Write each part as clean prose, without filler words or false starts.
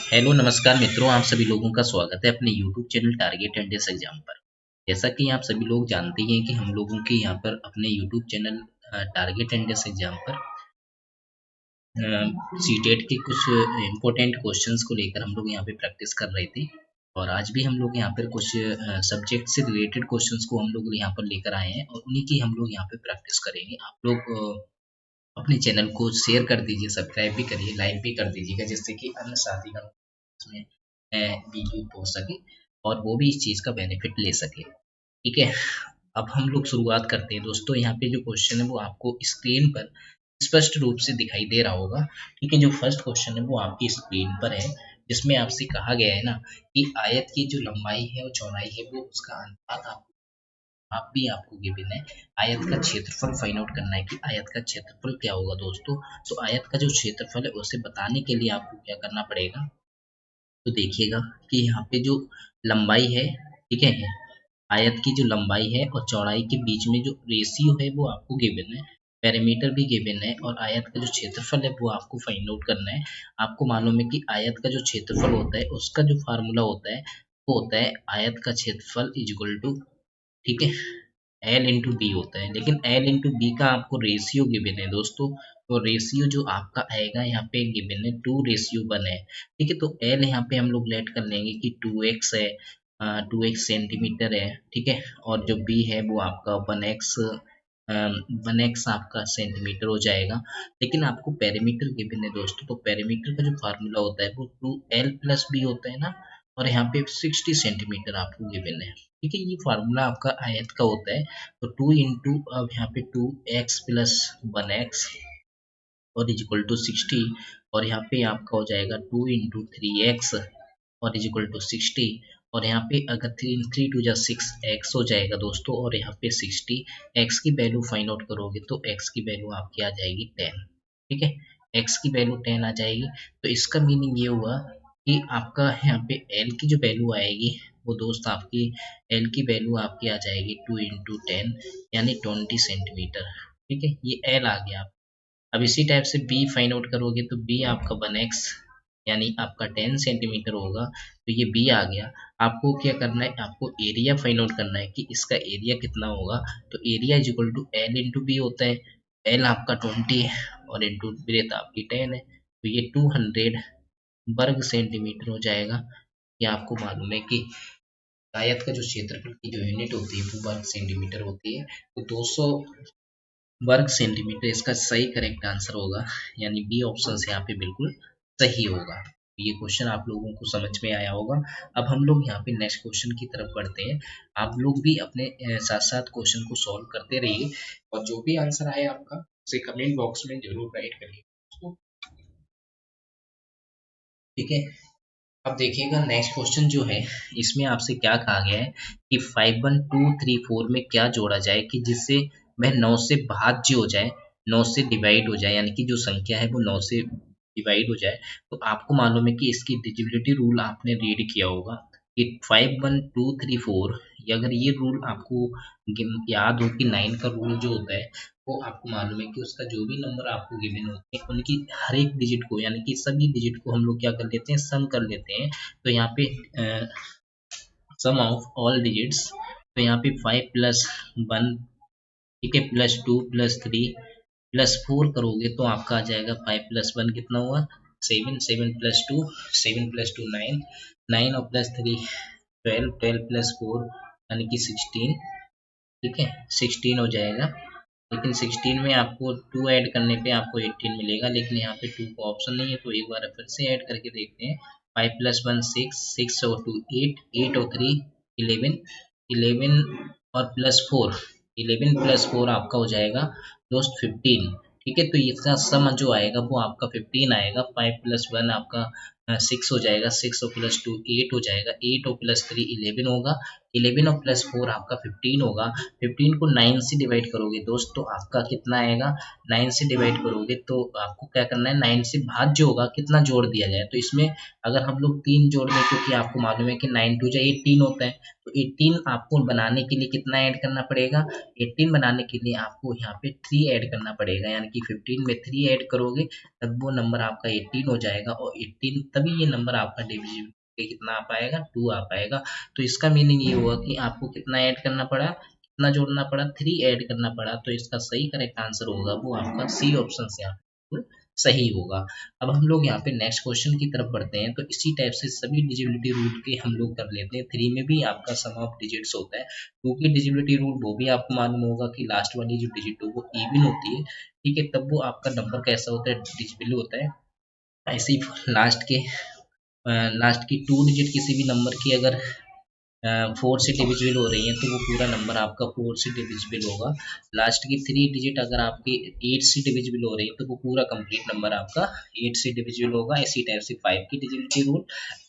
Hello नमस्कार मित्रों, आप सभी लोगों का स्वागत है अपने YouTube channel target and exam पर। जैसा कि आप सभी लोग जानते हैं कि हम लोगों के यहाँ पर अपने YouTube channel target and exam पर सीटेट के कुछ इम्पोर्टेंट क्वेश्चंस को लेकर हम लोग यहाँ पे प्रैक्टिस कर रहे थे। और आज भी हम लोग यहाँ पर कुछ सब्जेक्ट से रिलेटेड क्वेश्चंस को हम लोग यहाँ पर लेकर आए हैं और उन्हीं की हम लोग यहाँ पे प्रैक्टिस करेंगे। आप लोग अपने चैनल को शेयर कर दीजिए, सब्सक्राइब भी करिए, लाइक भी कर दीजिएगा, जिससे कि अन्य साथीगण इसमें वीडियो पहुंच सके और वो भी इस चीज़ का बेनिफिट ले सके। ठीक है, अब हम लोग शुरुआत करते हैं दोस्तों। यहाँ पे जो क्वेश्चन है वो आपको स्क्रीन पर स्पष्ट रूप से दिखाई दे रहा होगा। ठीक है, जो फर्स्ट क्वेश्चन है वो आपकी स्क्रीन पर है, जिसमें आपसे कहा गया है ना कि आयत की जो लंबाई है और चौड़ाई है वो उसका अनुपात आप भी आपको गिवन है। आयत का क्षेत्रफल फाइंड आउट करना है कि आयत का क्षेत्रफल क्या होगा दोस्तों। तो आयत का जो क्षेत्रफल है उसे बताने के लिए आपको क्या करना पड़ेगा, तो देखिएगा कि यहाँ पे जो लंबाई है, ठीक है, आयत की जो लंबाई है और चौड़ाई के बीच में जो रेशियो है वो आपको गिवन है, पैरामीटर भी गिवन है और आयत का जो क्षेत्रफल है वो आपको फाइंड आउट करना है। आपको मालूम है कि आयत का जो क्षेत्रफल होता है उसका जो फार्मूला होता है वो होता है आयत का क्षेत्रफल इज इक्वल टू, ठीक है, एल इंटू डी होता है। लेकिन एल इंटू डी का आपको रेशियो गिवन है दोस्तों। तो रेशियो जो आपका आएगा यहाँ पे गिवन है 2:1 है। ठीक है, तो एल यहाँ पे हम लोग लेट कर लेंगे कि 2x है, 2x सेंटीमीटर है। ठीक है, और जो बी है वो आपका 1x आपका सेंटीमीटर हो जाएगा। लेकिन आपको पेरीमीटर गिवन है दोस्तों, तो पेरीमीटर का जो फार्मूला होता है वो 2l प्लस बी होता है ना, और यहाँ पे 60 सेंटीमीटर आपको गिवन है। ठीक है, ये फार्मूला आपका आयत का होता है। तो 2 इंटू, अब यहाँ पे 2x प्लस 1x और इज इक्वल टू 60, और यहाँ पे आपका हो जाएगा 2 इंटू 3x और इज इक्वल टू 60, और यहाँ पे अगर 3 टू जा 6x हो जाएगा दोस्तों, और यहाँ पे 60। x की वैल्यू फाइंड आउट करोगे तो x की वैल्यू आपकी आ जाएगी 10। ठीक है, x की वैल्यू 10 आ जाएगी। तो इसका मीनिंग ये हुआ कि आपका यहाँ पे l की जो वैल्यू आएगी वो दोस्त आपकी l की वैल्यू आपकी आ जाएगी 2 इंटू 10 यानी 20 सेंटीमीटर। ठीक है, ये l आ गया। अब इसी टाइप से b फाइंड आउट करोगे तो b आपका 1x यानी आपका 10 सेंटीमीटर होगा। तो ये b आ गया। आपको क्या करना है, आपको एरिया फाइंड आउट करना है कि इसका एरिया कितना होगा। तो area is equal to L into B होता है। एल आपका 20 है और इंटू ब्रेथ आपकी 10 है, तो ये 200 वर्ग सेंटीमीटर हो जाएगा। ये आपको मालूम है कि आयत का जो क्षेत्रफल की जो यूनिट होती है वो वर्ग सेंटीमीटर होती है। तो 200 वर्ग सेंटीमीटर इसका सही करेक्ट आंसर होगा, यानी बी ऑप्शन यहाँ पे बिल्कुल सही होगा। ये क्वेश्चन आप लोगों को समझ में आया होगा। अब हम लोग यहाँ पे नेक्स्ट क्वेश्चन की तरफ बढ़ते हैं। आप लोग भी अपने साथ साथ क्वेश्चन को सॉल्व करते रहिए और जो भी आंसर आए आपका उसे कमेंट बॉक्स में जरूर राइट करिए। ठीक है, अब देखिएगा नेक्स्ट क्वेश्चन जो है, इसमें आपसे क्या कहा गया है कि 51234 में क्या जोड़ा जाए कि जिससे वह 9 से भाज्य हो जाए, 9 से डिवाइड हो जाए, यानी कि जो संख्या है वो 9 से डिवाइड हो जाए। तो आपको मालूम है कि इसकी डिजिबिलिटी रूल आपने रीड किया होगा कि 51234, अगर ये रूल आपको याद हो कि 9 का रूल जो होता है वो आपको मालूम है कि उसका जो भी नंबर आपको गिवन होते हैं उनकी हर एक डिजिट को, यानी कि सभी डिजिट को हम लोग क्या कर लेते हैं, सम कर लेते हैं। तो यहाँ पे सम ऑफ ऑल डिजिट्स, तो यहाँ पे 5 प्लस 1, ठीक है, प्लस 2 प्लस 3 प्लस 4 करोगे तो आपका आ जाएगा 5 प्लस 1 कितना हुआ, 7, 7 प्लस 2, 7 प्लस 2 9, 9 और प्लस 3 12, 12 प्लस 4 यानी कि 16। ठीक है, 16 हो जाएगा। लेकिन 16 में आपको 2 ऐड करने पे आपको 18 मिलेगा, लेकिन यहाँ पे 2 का ऑप्शन नहीं है। तो एक बार फिर से ऐड करके देखते हैं। 5 प्लस 1 6, 6 और 2 8, 8 और 3 11, 11 और प्लस 4, 11 प्लस 4 आपका हो जाएगा दोस्त 15। ठीक है, तो इसका सम जो आएगा वो आपका 15 आएगा। 5 प्लस 1 आपका 6 हो जाएगा, 6 और प्लस 2 8 हो जाएगा, 8 और प्लस 3 11 होगा, 11 और प्लस 4 आपका 15 होगा। 15 को 9 से डिवाइड करोगे दोस्त तो आपका कितना आएगा, 9 से डिवाइड करोगे तो आपको क्या करना है, 9 से भाज्य होगा कितना जोड़ दिया जाए। तो इसमें अगर हम लोग 3 जोड़ दें, क्योंकि आपको मालूम है कि 9 टू जा 18 होता है, तो 18 आपको बनाने के लिए कितना ऐड करना पड़ेगा, 18 बनाने के लिए आपको यहाँ पे 3 ऐड करना पड़ेगा, यानी कि 15 में 3 ऐड करोगे तब वो नंबर आपका 18 हो जाएगा। और 18 तभी ये नंबर आपका डिविजिबल कितना आ पाएगा, 2 आ पाएगा। तो इसका मीनिंग ये हुआ कि आपको कितना ऐड करना पड़ा, कितना जोड़ना पड़ा, 3 ऐड करना पड़ा। तो इसका सही करेक्ट आंसर होगा वो आपका सी ऑप्शन से यहाँ सही होगा। अब हम लोग यहाँ पे नेक्स्ट क्वेश्चन की तरफ बढ़ते हैं। तो इसी टाइप से सभी डिजिबिलिटी रूल के हम लोग कर लेते हैं। 3 में भी आपका सम ऑफ डिजिट्स होता है। 2 की डिजिबिलिटी रूल वो भी आपको मालूम होगा कि लास्ट वाली जो डिजिट हो वो इवन होती है, ठीक है, तब वो आपका नंबर कैसा होता है, डिजिबल होता है। ऐसे ही लास्ट की 2 डिजिट किसी भी नंबर की अगर 4 से डिविजिबल हो रही है तो वो पूरा नंबर आपका 4 से डिविजिबल होगा। लास्ट की 3 डिजिट अगर आपकी 8 से डिविजिबल हो रही है तो वो पूरा कंप्लीट नंबर आपका 8 से डिविजिबल होगा। इसी टाइप से 5 की डिजिबिलिटी रूल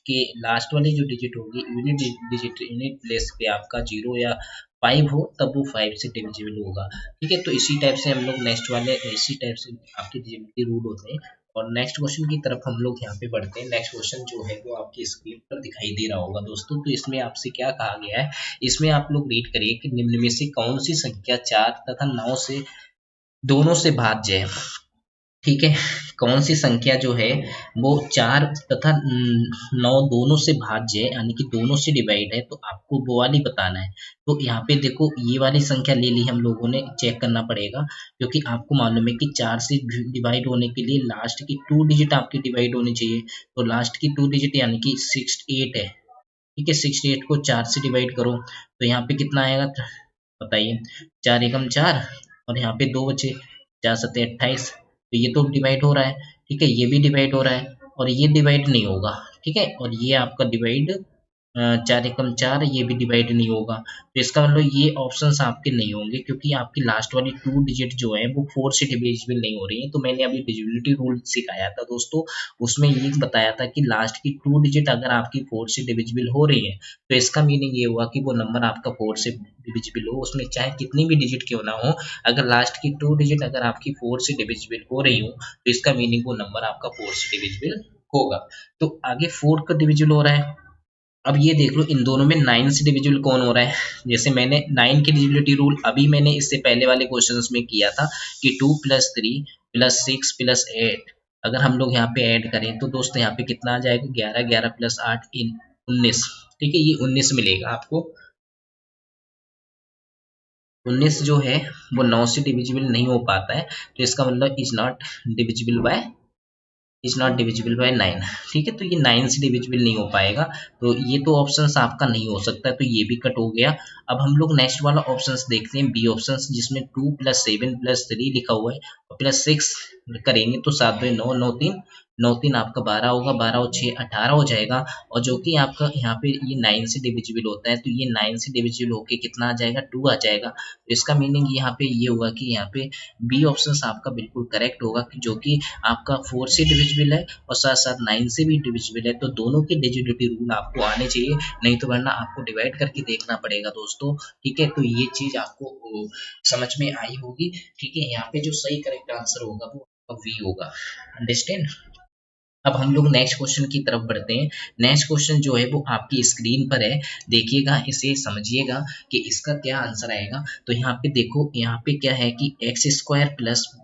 के लास्ट वाली जो डिजिट होगी यूनिट डिजिट यूनिट प्लेस पे आपका 0 या 5 हो तब वो 5 से डिविजिबल होगा, ठीक है। तो इसी टाइप से हम लोग नेक्स्ट वाले इसी टाइप से आपके डिजिबिलिटी रूल होते हैं। और नेक्स्ट क्वेश्चन की तरफ हम लोग यहाँ पे बढ़ते हैं। नेक्स्ट क्वेश्चन जो है वो आपकी स्क्रीन पर दिखाई दे रहा होगा दोस्तों। तो इसमें आपसे क्या कहा गया है, इसमें आप लोग रीड करिए कि निम्न में से कौन सी संख्या 4 तथा 9 से दोनों से भाज्य है, ठीक है। कौन सी संख्या जो है वो 4 तथा 9 दोनों से भाज्य है, यानी कि दोनों से डिवाइड है, तो आपको वो वाली बताना है। तो यहाँ पे देखो ये वाली संख्या ले ली हम लोगों ने, चेक करना पड़ेगा क्योंकि आपको मालूम है कि 4 से डिवाइड होने के लिए लास्ट की 2 डिजिट आपकी डिवाइड होनी चाहिए। तो लास्ट की 2 डिजिट यानी कि 68 है, ठीक है। 68 को 4 से डिवाइड करो तो यहाँ पे कितना आएगा बताइए, 4 एकम 4 और यहाँ पे 2 बचे, 4 सत्ते 28। तो ये तो डिवाइड हो रहा है, ठीक है, ये भी डिवाइड हो रहा है और ये डिवाइड नहीं होगा, ठीक है। और ये आपका डिवाइड 4 एकम 4, ये भी डिवाइड नहीं होगा। तो इसका मतलब ये ऑप्शंस आपके नहीं होंगे क्योंकि आपकी लास्ट वाली 2 डिजिट जो है वो 4 से डिविजिबल नहीं हो रही है। तो मैंने अभी डिविजिबिलिटी रूल सिखाया था दोस्तों, उसमें ये बताया था कि लास्ट की 2 डिजिट अगर आपकी 4 से डिविजिबल हो रही है तो इसका मीनिंग ये हुआ कि वो नंबर आपका 4 से डिविजिबल हो, उसमें चाहे कितनी भी डिजिट क्यों ना हो। अगर लास्ट की 2 डिजिट अगर आपकी 4 से डिविजिबल हो रही हो तो इसका मीनिंग वो नंबर आपका 4 से डिविजिबल होगा। तो आगे 4 का डिविजिबल हो रहा है। अब ये देख लो इन दोनों में 9 से डिविजिबल कौन हो रहा है। जैसे मैंने 9 की डिविजिबिलिटी रूल अभी मैंने इससे पहले वाले क्वेश्चंस में किया था कि 2 + 3 + 6 + 8 अगर हम लोग यहाँ पे ऐड करें तो दोस्तों यहाँ पे कितना आ जाएगा, 11, 11 + 8 19, ठीक है, ये 19 मिलेगा आपको। 19 जो है वो 9 से डिविजिबल नहीं हो पाता है, तो इसका मतलब इज नॉट डिविजिबल बाय 9, ठीक है। तो ये 9 से डिविजिबल नहीं हो पाएगा, तो ये तो ऑप्शंस आपका नहीं हो सकता, तो ये भी कट हो गया। अब हम लोग नेक्स्ट वाला ऑप्शंस देखते हैं, बी ऑप्शंस, जिसमें 2 + 7 + 3 लिखा हुआ है और +6 करेंगे तो 7 2 9, 9 3 9 3 आपका 12 होगा, 12 और 6 18 हो जाएगा। और जो कि आपका यहाँ पे ये 9 से डिविजिबल होता है, तो ये 9 से डिविजिबल होके कितना आ जाएगा, 2 आ जाएगा। तो इसका मीनिंग यहाँ पे ये होगा कि यहाँ पे बी ऑप्शंस आपका बिल्कुल करेक्ट होगा, जो कि आपका 4 से डिविजिबल है और साथ साथ 9 से भी डिविजिबल है। तो दोनों के डिजिबिलिटी रूल आपको आने चाहिए, नहीं तो वरना आपको डिवाइड करके देखना पड़ेगा दोस्तों, ठीक है। तो ये चीज आपको समझ में आई होगी, ठीक है। यहाँ पे जो सही करेक्ट आंसर होगा वो वी होगा, अंडरस्टैंड। अब हम लोग नेक्स्ट क्वेश्चन की तरफ बढ़ते हैं। नेक्स्ट क्वेश्चन जो है वो आपकी स्क्रीन पर है, देखिएगा, इसे समझिएगा कि इसका क्या आंसर आएगा। तो यहाँ पे देखो, यहाँ पे क्या है कि x² +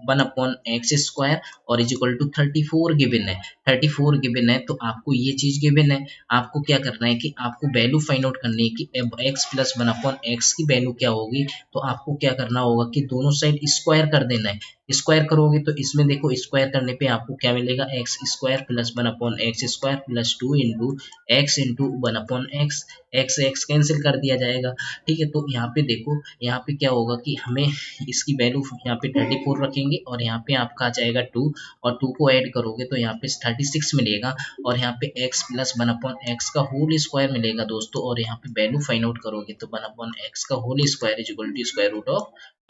1/x² और = 34 गिवन है। 34 गिवन है तो आपको ये चीज गिवन है, आपको क्या करना है कि आपको वैल्यू फाइंड आउट करनी है कि अब x + 1/x की वैल्यू क्या होगी। तो आपको क्या करना होगा कि दोनों साइड स्क्वायर कर देना है। स्क्वायर करोगे तो इसमें देखो स्क्वायर करने पे आपको क्या मिलेगा, x² + 1/x² + 2 x × 1/x, x cancel कर दिया जाएगा, ठीक है। तो यहाँ पे देखो, यहाँ पे क्या होगा कि हमें इसकी वैल्यू यहाँ पे 34 रखेंगे और यहाँ पे आपका आ जाएगा 2 और 2 को ऐड करोगे तो यहाँ पे 36 मिलेगा और यहाँ पे x + 1/x का होल स्क्वायर मिलेगा दोस्तों। और यहाँ पे वैल्यू फाइंड आउट करोगे तो 1/x का होल स्क्वायर =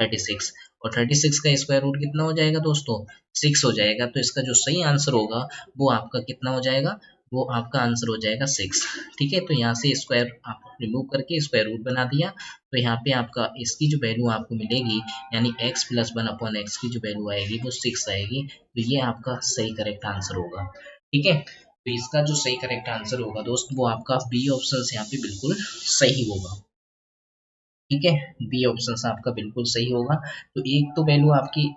36 और 36 का स्क्वायर रूट कितना हो जाएगा दोस्तों, 6 हो जाएगा। तो इसका जो सही आंसर होगा वो आपका कितना हो जाएगा, वो आपका आंसर हो जाएगा 6, ठीक है। तो यहाँ से स्क्वायर आप रिमूव करके स्क्वायर रूट बना दिया, तो यहाँ पे आपका इसकी जो वैल्यू आपको मिलेगी यानी x + 1/x की जो वैल्यू आएगी वो 6 आएगी। तो ये आपका सही करेक्ट आंसर होगा, ठीक है। तो इसका जो सही करेक्ट आंसर होगा दोस्त वो आपका बी ऑप्शन यहाँ पे बिल्कुल सही होगा, ठीक है। बी ऑप्शन आपका बिल्कुल सही होगा। तो एक तो वैल्यू आपकी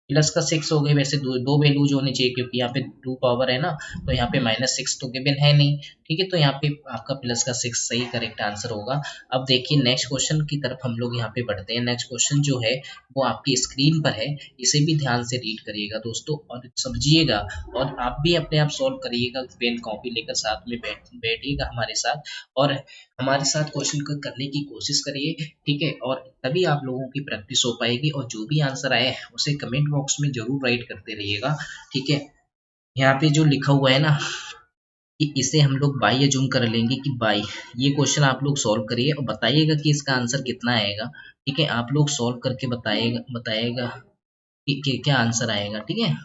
प्लस का 6 हो गई, वैसे दो वैल्यूज होनी चाहिए क्योंकि यहाँ पे 2 पावर है ना, तो यहाँ पे -6 तो गिवन है नहीं। ठीक है, तो यहाँ पे आपका प्लस का 6 सही करेक्ट आंसर होगा। अब देखिए नेक्स्ट क्वेश्चन की तरफ हम लोग यहाँ पे बढ़ते हैं। नेक्स्ट क्वेश्चन जो है वो आपकी स्क्रीन पर है, इसे भी ध्यान से रीड करिएगा दोस्तों और समझिएगा, और आप भी अपने आप सॉल्व करिएगा, पेन कॉपी लेकर साथ में बैठिएगा हमारे साथ, और हमारे साथ क्वेश्चन को करने की कोशिश करिए। ठीक है, और तभी आप लोगों की प्रैक्टिस हो पाएगी, और जो भी आंसर आए उसे कमेंट बॉक्स में जरूर राइट करते रहिएगा। ठीक है, यहाँ पे जो लिखा हुआ है ना कि इसे हम लोग बाई अज्यूम कर लेंगे कि बाई, ये क्वेश्चन आप लोग सॉल्व करिए और बताइएगा कि इसका आंसर कितना आएगा। ठीक है, आप लोग सॉल्व करके बताइएगा बताइएगा कि क्या आंसर आएगा। ठीक है,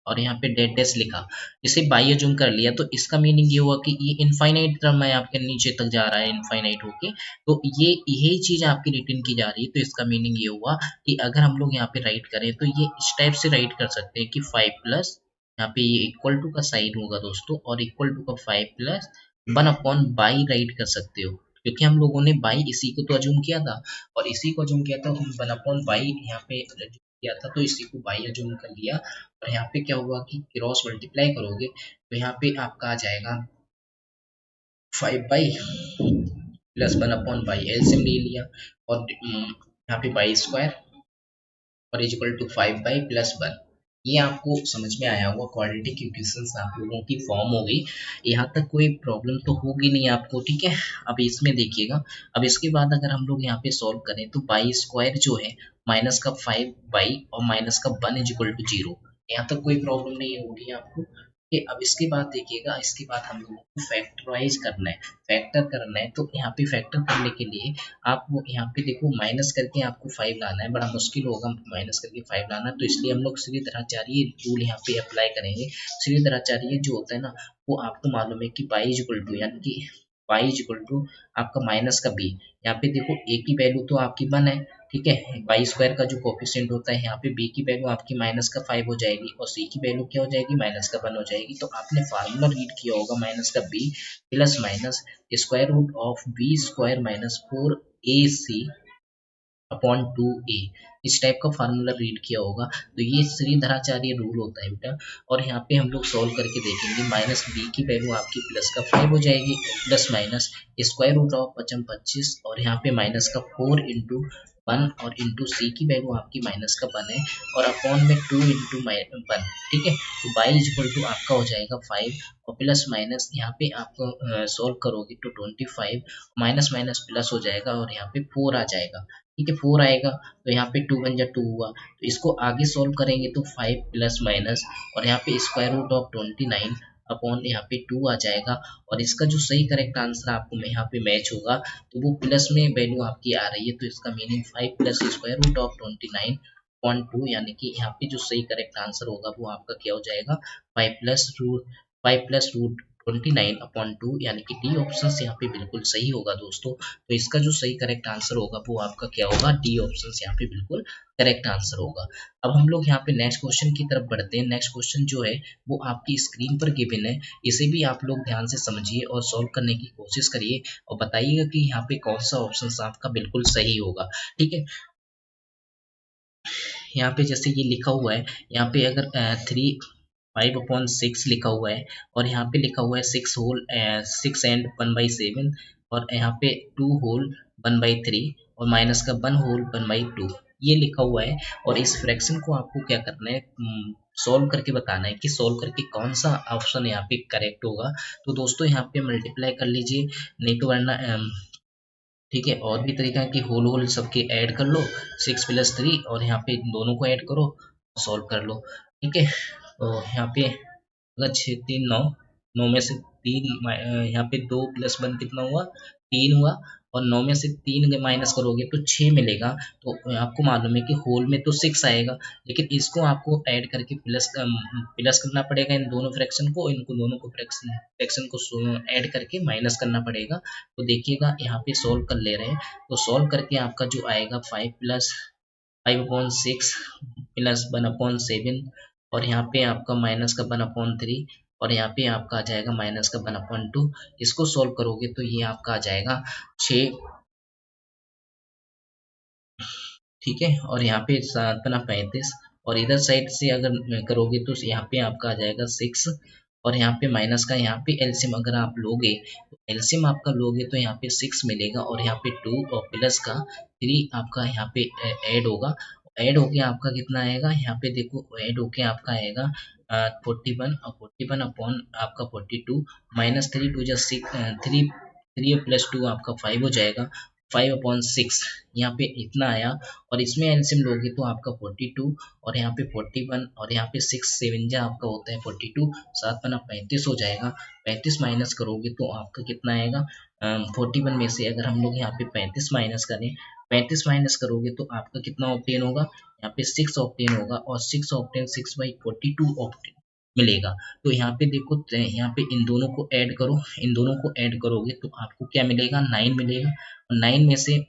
और यहाँ पे डेड डेस लिखा, इसे बाई अज्यूम कर लिया तो इसका मीनिंग ये हुआ कि ये इनफाइनाइट टर्म है, आपके नीचे तक जा रहा है इनफाइनाइट होके, तो ये यही चीज आपकी रिटर्न की जा रही है। तो इसका मीनिंग ये हुआ कि अगर हम लोग यहाँ पे राइट करें तो ये इस टाइप से राइट कर सकते हैं कि 5 प्लस, यहाँ पे ये इक्वल टू का साइन होगा दोस्तों, और इक्वल टू का 5 प्लस 1/बाई राइट कर सकते हो, क्योंकि हम लोगों ने बाई इसी को तो अज्यूम किया था, और इसी को अज्यूम किया था, हम 1/बाई यहाँ पे किया था, तो इसी को बाई अज्यूम कर लिया। और यहाँ पे क्या हुआ कि क्रॉस मल्टीप्लाई करोगे तो यहाँ पे आपका आ जाएगा 5/, प्लस 1/बाई, एलसीएम ले लिया, और यहाँ पे बाई स्क्वायर और इज इक्वल टू 5/, प्लस 1। ये आपको समझ में आया होगा, क्वाड्रेटिक इक्वेशंस आप लोगों की फॉर्म हो गई। यहाँ तक कोई प्रॉब्लम तो होगी नहीं आपको। ठीक है, अब इसमें देखिएगा, अब इसके बाद अगर हम लोग यहाँ पे सॉल्व करें तो बाई स्क्वायर जो है माइनस का 5/, और माइनस का 1 इज इक्वल टू 0। यहाँ तक कोई प्रॉब्लम नहीं होगी आपको। कि अब इसके बाद देखिएगा, इसके बाद हम लोगों को फैक्टराइज करना है, फैक्टर करना है। तो यहाँ पे फैक्टर करने के लिए आप वो यहाँ पे देखो माइनस करके आपको 5 लाना है, बड़ा मुश्किल होगा माइनस करके 5 लाना, तो इसलिए हम लोग श्रीधराचार्य रूल यहाँ पे अप्लाई करेंगे। श्रीधराचार्य जो होता है ना, वो आपको मालूम है कि पाई इज इक्वल टू, यानी कि पाई इज इक्वल टू आपका माइनस का बी। यहाँ पे देखो ए की वैल्यू तो आपकी 1 है, ठीक है, बाई स्क्वायर का जो कोफिशिएंट होता है, यहाँ पे बी की वैल्यू आपकी माइनस का 5 हो जाएगी, और सी की वैल्यू क्या हो जाएगी, माइनस का 1 हो जाएगी। तो आपने फार्मूला रीड किया होगा, माइनस का B plus minus square root of B square minus 4ac upon 2a, इस टाइप का फार्मूला रीड किया होगा। तो ये श्रीधराचार्य रूल होता है बेटा। और यहाँ पे हम लोग सॉल्व करके देखेंगे, माइनस बी की वैल्यू आपकी प्लस का 5 हो जाएगी, plus minus square root of 25, और यहाँ पे माइनस का 4 इंटू 1, और इंटू सी की वैल्यू आपकी माइनस का 1 है, और अपॉन में 2 इंटू 1। ठीक है, तो बाई इज इक्वल टू आपका हो जाएगा 5, और प्लस माइनस यहाँ पे आपको सॉल्व करोगे तो 25, माइनस माइनस प्लस हो जाएगा, और यहाँ पे 4 आ जाएगा। ठीक है, 4 आएगा, तो यहाँ पे 2 1 जा 2 हुआ, तो इसको आगे सॉल्व करेंगे तो 5 प्लस माइनस, और यहाँ पे स्क्वायर रूट ऑफ 29 अपॉन यहाँ पे 2 आ जाएगा। और इसका जो सही करेक्ट आंसर आपको में यहाँ पे मैच होगा, तो वो प्लस में वैल्यू आपकी आ रही है, तो इसका meaning 5 plus square root of 29/2, यानी कि यहाँ पे जो सही करेक्ट आंसर होगा वो आपका क्या हो जाएगा, 5 प्लस रूट 29/2, यानी कि डी ऑप्शन यहाँ पे बिल्कुल सही होगा दोस्तों। तो इसका जो सही करेक्ट आंसर होगा वो आपका क्या होगा, डी ऑप्शन यहाँ पे बिल्कुल करेक्ट आंसर होगा। अब हम लोग यहाँ पे नेक्स्ट क्वेश्चन की तरफ बढ़ते हैं। नेक्स्ट क्वेश्चन जो है वो आपकी स्क्रीन पर गिवन है, इसे भी आप लोग ध्यान से समझिए और सॉल्व करने की कोशिश करिए, और बताइएगा कि यहाँ पे कौन सा ऑप्शन आपका बिल्कुल सही होगा। ठीक है, यहाँ पे जैसे ये लिखा हुआ है, यहाँ पे अगर 5/6 लिखा हुआ है, और यहाँ पे लिखा हुआ है 6 एंड 1/7, और यहाँ पे 2 होल 1/3, और माइनस का 1 होल 1/2, ये लिखा हुआ है। और इस फ्रैक्शन को आपको क्या करना है, सॉल्व करके बताना है कि सॉल्व करके कौन सा ऑप्शन यहाँ पे करेक्ट होगा। तो दोस्तों यहाँ पे मल्टीप्लाई कर लीजिए, नहीं तो वरना ठीक है, और भी तरीका है कि होल होल सबके ऐड कर लो, 6 + 3, और यहाँ पे दोनों को ऐड करो, सॉल्व कर लो। ठीक है, तो यहाँ पे अगर 6 3 9, 9 में से 3 यहाँ पे 2 + 1 कितना हुआ, 3 हुआ, और 9 में से 3 माइनस करोगे तो 6 मिलेगा। तो आपको मालूम है कि होल में तो 6 आएगा, लेकिन इसको आपको ऐड करके प्लस करना पड़ेगा, इन दोनों फ्रैक्शन को, इनको दोनों को फ्रैक्शन को ऐड करके माइनस करना पड़ेगा। तो देखिएगा यहाँ पे सॉल्व कर ले रहे हैं, तो सॉल्व करके आपका जो आएगा 5/6 प्लस 1/7, और यहाँ पे आपका माइनस का 1/3, और यहाँ पे आपका आ जाएगा माइनस का 1/2। इसको सॉल्व करोगे तो ये आपका आ जाएगा 6। ठीक है, और यहाँ पे 7 × 35, और इधर साइड से अगर करोगे तो यहाँ पे आपका आ जाएगा 6, और यहाँ पे माइनस का यहाँ पे एलसीएम अगर आप लोगे तो एलसीएम आपका लोगे तो यहाँ पे 6 मिलेगा, और यहाँ पे 2 और प्लस का 3 आपका यहाँ पे ऐड होगा। ऐड होके आपका कितना आएगा, यहाँ पे देखो ऐड होके आपका आएगा 41, और 41 अपॉन आपका 42 माइनस 3 टू जस्ट 3, 3 प्लस 2 आपका 5 हो जाएगा, 5/6 यहाँ पे इतना आया। और इसमें एलसीएम लोगे तो आपका 42 और यहाँ पे 41 और यहाँ पे 6 7 जा आपका होता है 42, 7 पना 35 हो जाएगा। 35 माइनस करोगे तो आपका कितना आएगा, 41 में से अगर हम लोग यहाँ पे 35 माइनस करें, 35 माइनस करोगे तो आपका कितना ऑप्टेन होगा, यहाँ पे 6 ऑप्टेन होगा, और 6 ऑप्टेन 6/42 ऑप्टेन मिलेगा। तो यहाँ पे देखो, यहाँ पे इन दोनों को ऐड करो, इन दोनों को ऐड करोगे तो आपको क्या मिलेगा, 9 मिलेगा। और 9 में से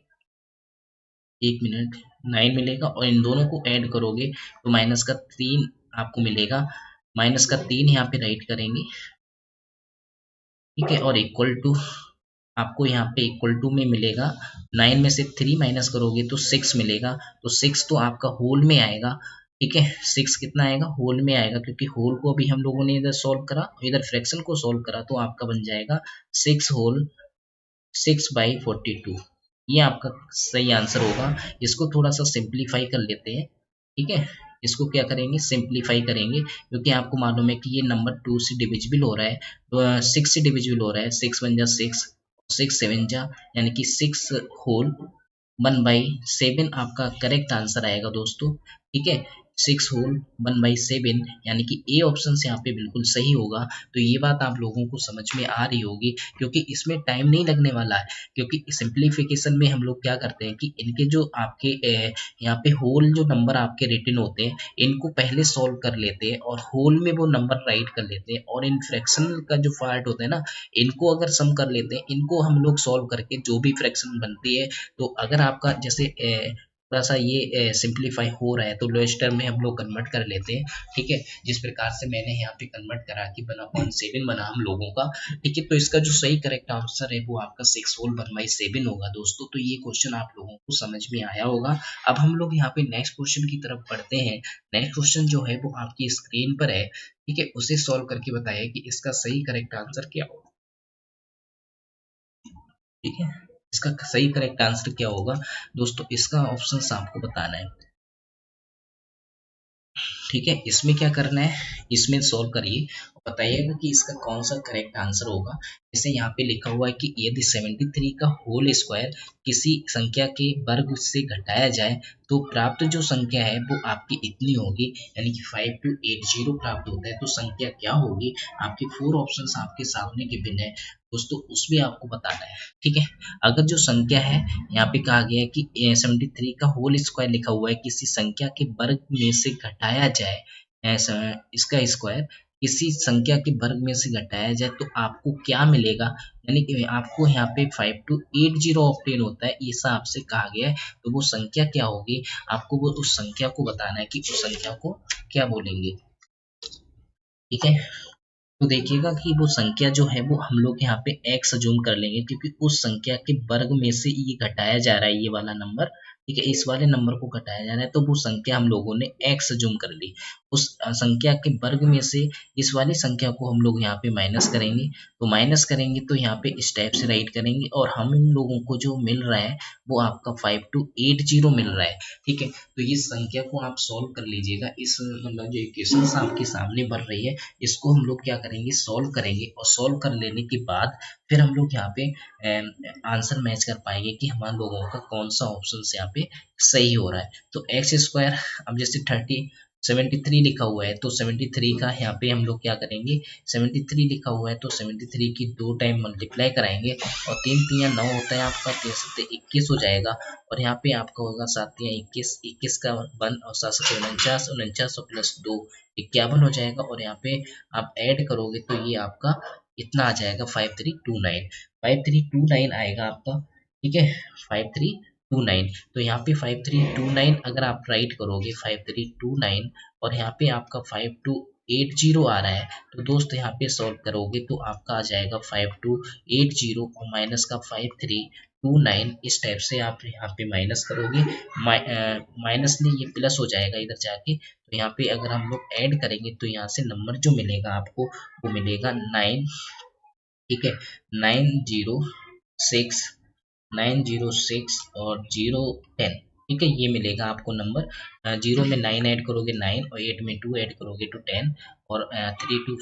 1 मिनट 9 मिलेगा, और इन दोनों को ऐड करोगे तो माइनस का 3 आपको मिलेगा। माइनस का 3 यहाँ पे राइट करेंगे, ठीक है, और इक्वल टू आपको यहाँ पे इक्वल टू में मिलेगा, 9 में से 3 माइनस करोगे तो 6 मिलेगा। तो 6 तो आपका होल में आएगा, ठीक है, 6 कितना आएगा, होल में आएगा, क्योंकि होल को अभी हम लोगों ने इधर सॉल्व करा, इधर फ्रैक्शन को सॉल्व करा, तो आपका बन जाएगा 6 होल 6/42। ये आपका सही आंसर होगा। इसको थोड़ा सा सिंप्लीफाई कर लेते हैं, ठीक है, इसको क्या करेंगे, सिंप्लीफाई करेंगे, क्योंकि आपको मालूम है कि ये नंबर 2 से डिविजिबल हो रहा है, तो 6 से डिविजिबल हो रहा है, 6 1 जा 6, 6 7 जा यानी कि 6 होल 1/7 आपका करेक्ट आंसर आएगा दोस्तों, ठीक है। 6 होल 1/7 यानी कि ए ऑप्शन से यहाँ पे बिल्कुल सही होगा। तो ये बात आप लोगों को समझ में आ रही होगी, क्योंकि इसमें टाइम नहीं लगने वाला है, क्योंकि सिंप्लीफिकेशन में हम लोग क्या करते हैं कि इनके जो आपके यहाँ पे होल जो नंबर आपके रिटन होते हैं, इनको पहले सॉल्व कर लेते हैं और होल में वो नंबर राइट कर लेते हैं, और इन फ्रैक्शन का जो पार्ट होता है ना, इनको अगर सम कर लेते हैं, इनको हम लोग सॉल्व करके जो भी फ्रैक्शन बनती है, तो अगर आपका जैसे थोड़ा सा ये सिंप्लीफाई हो रहा है तो लोएस्ट टर्म में हम लोग कन्वर्ट कर लेते हैं, ठीक है, जिस प्रकार से मैंने यहाँ पे कन्वर्ट करा कि 1/7 बना हम लोगों का, ठीक है। तो इसका जो सही करेक्ट आंसर है वो आपका 6 होल 1/7 होगा दोस्तों। तो ये क्वेश्चन आप लोगों को समझ में आया होगा। अब हम लोग यहाँ पे नेक्स्ट क्वेश्चन की तरफ बढ़ते हैं। नेक्स्ट क्वेश्चन जो है वो आपकी स्क्रीन पर है, ठीक है, उसे सॉल्व करके बताइए कि इसका सही करेक्ट आंसर क्या होगा, ठीक है। इसका सही करेक्ट आंसर क्या होगा दोस्तों, इसका ऑप्शन आपको बताना है, ठीक है। इसमें क्या करना है, इसमें सॉल्व करिए और बताइएगा कि इसका कौन सा करेक्ट आंसर होगा। जैसे यहाँ पे लिखा हुआ है कि यदि 73 का होल स्क्वायर किसी संख्या के वर्ग से घटाया जाए तो प्राप्त जो संख्या है वो आपकी इतनी होगी, यानी कि 5280 प्राप्त होता है, तो संख्या क्या होगी। आपके 4 ऑप्शंस आपके सामने गिवन है दोस्तों, उसमें आपको बताना है, ठीक है। अगर जो संख्या है, यहाँ पे कहा गया है कि 73 का होल स्क्वायर लिखा हुआ है, किसी संख्या के वर्ग में से घटाया जाए, ऐसा इसका स्क्वायर किसी संख्या के वर्ग में से घटाया जाए तो आपको क्या मिलेगा, यानी कि आपको यहाँ पे 5280 ऑप्टेन होता है, ऐसा आपसे कहा गया है। तो वो संख्या क्या होगी, आपको वो उस संख्या को बताना है कि उस संख्या को क्या बोलेंगे, ठीक है। तो देखिएगा कि वो संख्या जो है वो हम लोग यहाँ पे x अज्यूम कर लेंगे, क्योंकि उस संख्या के वर्ग में से ये घटाया जा रहा है, ये वाला नंबर, ठीक है, इस वाले नंबर को घटाया जा रहा है, तो वो संख्या हम लोगों ने x अज्यूम कर ली। उस संख्या के वर्ग में से इस वाली संख्या को हम लोग यहाँ पे माइनस करेंगे, तो माइनस करेंगे तो यहाँ पे इस टाइप से राइट करेंगे, और हम लोगों को जो मिल रहा है वो आपका 5280 मिल रहा है, ठीक है। तो इस संख्या को आप सॉल्व कर लीजिएगा, इस मतलब जो इक्वेशन आपके सामने बढ़ रही है, इसको हम लोग क्या करेंगे, सॉल्व करेंगे, और सॉल्व कर लेने के बाद फिर हम लोग यहाँ पे आंसर मैच कर पाएंगे कि हमारे लोगों का कौन सा ऑप्शन यहाँ पे सही हो रहा है। तो एक्स स्क्वायर, अब जैसे 73 लिखा हुआ है तो 73 का यहाँ पे हम लोग क्या करेंगे, 73 लिखा हुआ है तो 73 की 2 टाइम मल्टीप्लाई कराएंगे, और 3 3 9 होता है आपका, 21 हो जाएगा, और यहाँ पे आपका होगा 7 21, 21 का 1 और 7 49, 49 प्लस 2 51 हो जाएगा, और यहाँ पे आप ऐड करोगे तो ये आपका इतना आ जाएगा 5329 आएगा आपका, ठीक है, 5329। तो यहाँ पे 5329 अगर आप राइट करोगे 5329, और यहाँ पे आपका 5280 आ रहा है, तो दोस्त यहाँ पे सॉल्व करोगे तो आपका आ जाएगा 5280 और माइनस का 5329, इस टाइप से आप यहाँ पे माइनस करोगे, माइनस नहीं ये प्लस हो जाएगा इधर जाके, तो यहाँ पे अगर हम लोग ऐड करेंगे तो यहाँ से नंबर जो मिलेगा आपको वो मिलेगा 9, ठीक है, 906, 906 और 010, ठीक है, ये मिलेगा आपको नंबर। 0 में 9 ऐड करोगे 9, और 8 में 2 ऐड करोगे तो 10, और 3 to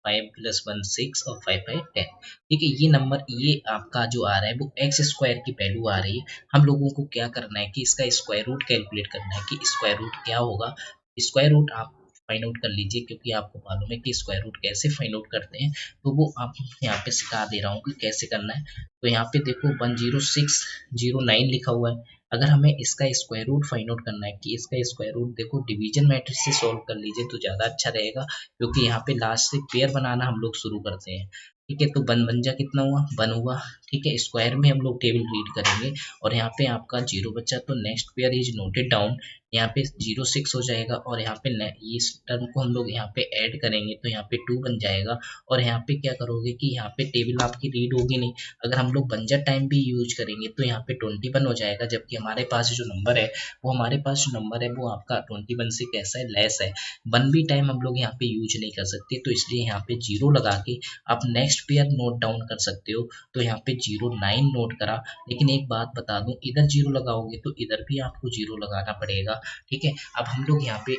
5 प्लस 1 6, और 5 5 10, ठीक है। ये नंबर, ये आपका जो आ रहा है वो एक्स स्क्वायर की वैल्यू आ रही है। हम लोगों को क्या करना है कि इसका स्क्वायर रूट कैलकुलेट करना है कि स्क्वायर रूट क्या होगा। स्क्वायर रूट आप फाइंड आउट कर लीजिए, क्योंकि आपको मालूम है कि स्क्वायर रूट कैसे फाइंड आउट करते हैं, तो वो आप यहाँ पे सिखा दे रहा हूँ कि कैसे करना है। तो यहाँ पे देखो 10609 लिखा हुआ है। अगर हमें इसका स्क्वायर रूट फाइंड आउट करना है कि इसका स्क्वायर रूट, देखो डिवीजन मैट्रिक्स से सॉल्व कर लीजिए तो ज़्यादा अच्छा रहेगा, क्योंकि यहाँ पे लास्ट से पेयर बनाना हम लोग शुरू करते हैं, ठीक है। तो बन जा कितना हुआ, 1 हुआ, ठीक है। स्क्वायर में हम लोग टेबल रीड करेंगे, और यहाँ पे आपका 0 बचा, तो next pair is noted down. यहाँ पे 06 हो जाएगा, और यहाँ पे इस टर्म को हम लोग यहाँ पे ऐड करेंगे तो यहाँ पे 2 बन जाएगा। और यहाँ पे क्या करोगे कि यहाँ पे टेबल आपकी रीड होगी नहीं। अगर हम लोग बंजर टाइम भी यूज करेंगे तो यहाँ पे 21 हो जाएगा, जबकि हमारे पास जो नंबर है वो हमारे पास जो नंबर है वो आपका 21 से कैसा है, लेस है। वन भी टाइम हम लोग यहाँ पे यूज नहीं कर सकते, तो इसलिए यहाँ पे 0 लगा के आप नेक्स्ट पेयर नोट डाउन कर सकते हो। तो यहाँ पे 09 नोट करा, लेकिन एक बात बता दूं, इधर 0 लगाओगे तो इधर भी आपको 0 लगाना पड़ेगा, ठीक है। अब हम लोग यहाँ पे